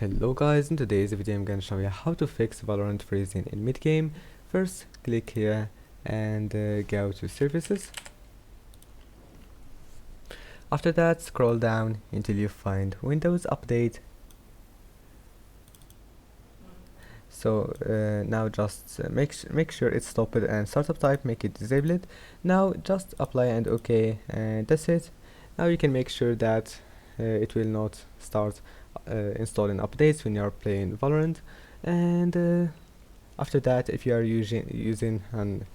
Hello guys, in today's video I'm going to show you how to fix Valorant freezing in mid-game. First, click here and go to services. After that, scroll down until you find Windows Update. So now just make sure it's stopped and startup type, make it disabled. Now just apply and OK, and that's it. Now you can make sure that it will not start installing updates when you are playing Valorant. And after that, if you are using an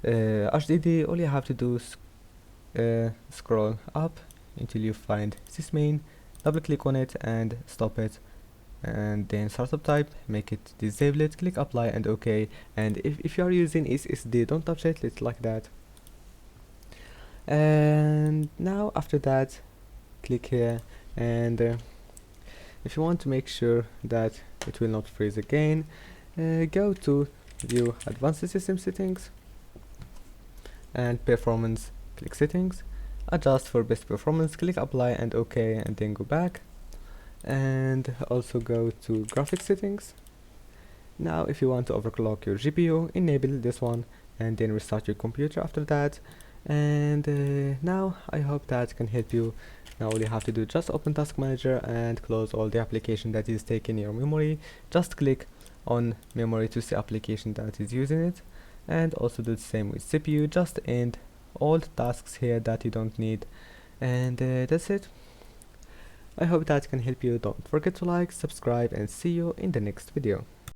HDD, all you have to do is scroll up until you find sysmain, double click on it and stop it, and then startup type, make it disabled, click apply and OK. And if you are using SSD, don't touch it, it's like that. And now after that, click here, and if you want to make sure that it will not freeze again, go to view advanced system settings and performance, click settings, adjust for best performance, click apply and OK, and then go back and also go to graphics settings. Now if you want to overclock your GPU, enable this one and then restart your computer after that. And now I hope that can help you. Now all you have to do, just open task manager and close all the application that is taking your memory. Just click on memory to see application that is using it, and also do the same with CPU. Just end all the tasks here that you don't need, and that's it. I hope that can help you. Don't forget to like, subscribe, and see you in the next video.